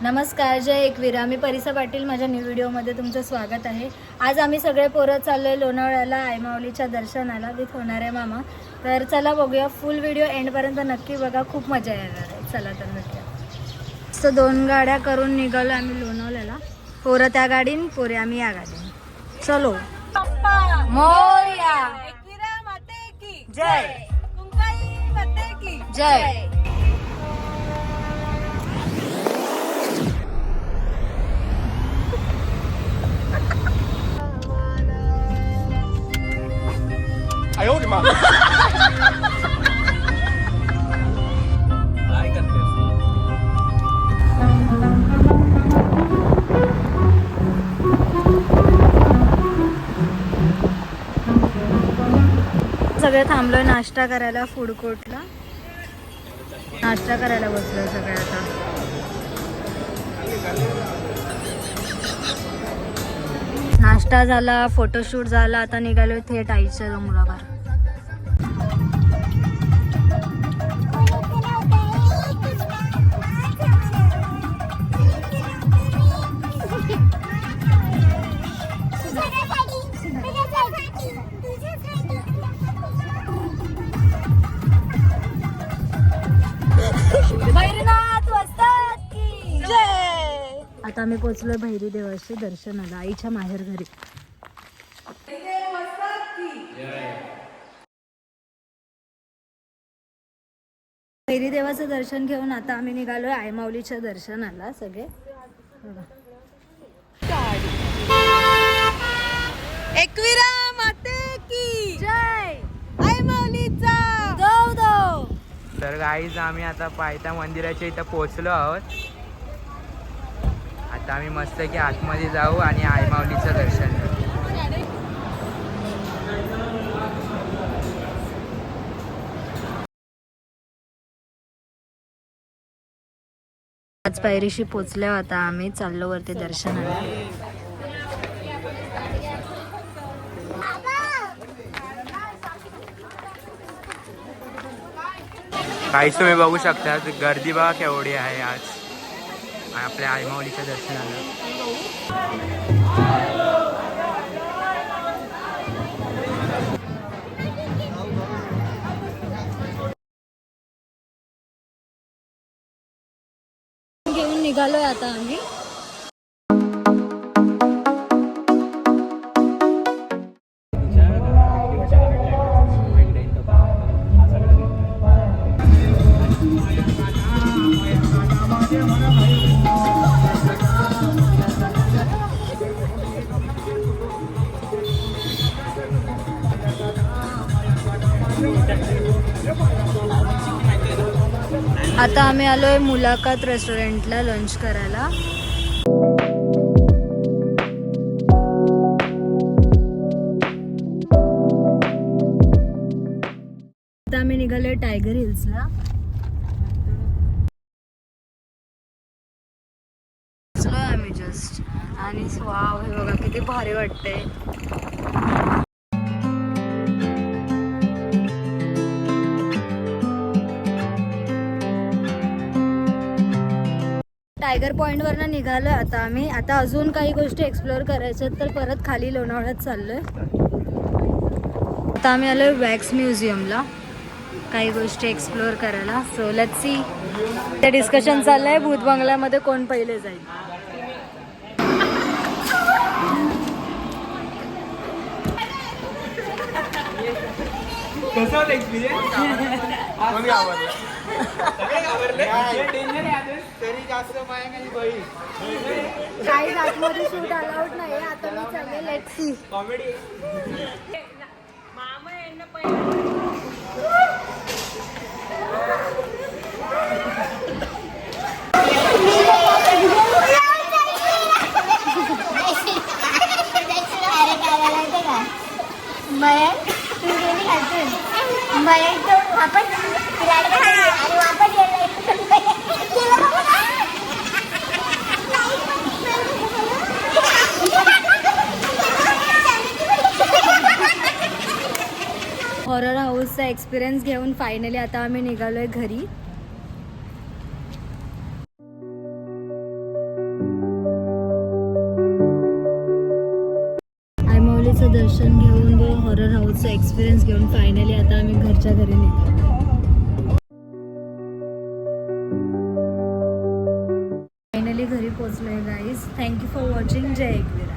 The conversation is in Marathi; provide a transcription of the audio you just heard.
नमस्कार, जय एकवीरा. मी परिसा पाटील. माझ्या न्यू व्हिडिओमध्ये तुमचं स्वागत आहे. आज आम्ही सगळे पोरं चाललो आहे लोणावळ्याला आईमाऊलीच्या दर्शनाला विथ होणारे मामा. तर चला बघूया, फुल व्हिडिओ एंडपर्यंत नक्की बघा, खूप मजा येणार आहे. चला तर भेटूया. सो 2 गाड्या करून निघालो आम्ही लोणावळ्याला. पोरं त्या गाडीने, पोरे आम्ही या गाडीने. चलो मोरया. एकवीरा माते की जय. कुंकाई माते की जय. सगळे थांबलोय नाश्ता करायला फूड कोर्टला. नाश्ता करायला बसलोय सगळे आता. नाश्ता झाला, फोटोशूट झाला, आता निघालोय थेट आईच्या डोंगरावर. आता आम्ही पोचलोय भैरी देवाचे दर्शनाला आईच्या माहेर घरी. भैरी देवाचं दर्शन घेऊन आता आम्ही निघालोय आईमाऊलीच्या दर्शनाला सगळे. एकवीरा माते की जय. आईमाऊलीचा दो दो. तर गाईज आम्ही आता पायथा मंदिराच्या इथं पोहोचलो आहोत. आता आम्ही मस्त की आतमध्ये जाऊ आणि आईमाऊलीचं दर्शन घेऊ. आज पायरीशी पोचल्या आता आम्ही चाललो वरती दर्शनाला. काहीच तुम्ही बघू शकता, गर्दी बघा केवढी आहे आज आपल्या आईमाऊलीच्या दर्शनाला. घेऊन निघालोय आता आम्ही. आता आम्ही आलोय मुलाकात रेस्टॉरंटला लंच करायला. आता आम्ही निघालोय टायगर हिल्सला. आम्ही जस्ट आणि वाव, हे बघा किती भारी वाटतंय. टायगर पॉइंट वरनं निघालोय आता आम्ही. आता अजून काही गोष्टी एक्सप्लोअर करायच्यात तर परत खाली लोणावळ्यात चाललोय. आता आम्ही आलोय वॅक्स म्युझियमला काही गोष्टी एक्सप्लोअर करायला. So let's see. ते डिस्कशन चाललंय भूत बंगल्यामध्ये कोण पहिले जाईल. कसं होतं एक्सपिरियन्स? तरी जास्त काही आतमध्ये शूट अलाउड नाही. आता मी चालले लेट्स सी. कॉमेडी. मामा यांना हॉरर हाऊसचा एक्सपिरियन्स घेऊन फायनली आता आम्ही निघालोय घरी. आईमाऊलीचं दर्शन घेऊन व हॉरर हाऊसचा एक्सपिरियन्स घेऊन फायनली आता आम्ही घरच्या घरी निघालो. फायनली घरी पोहोचलोय गाईज. Thank you for watching. जय एकविरा.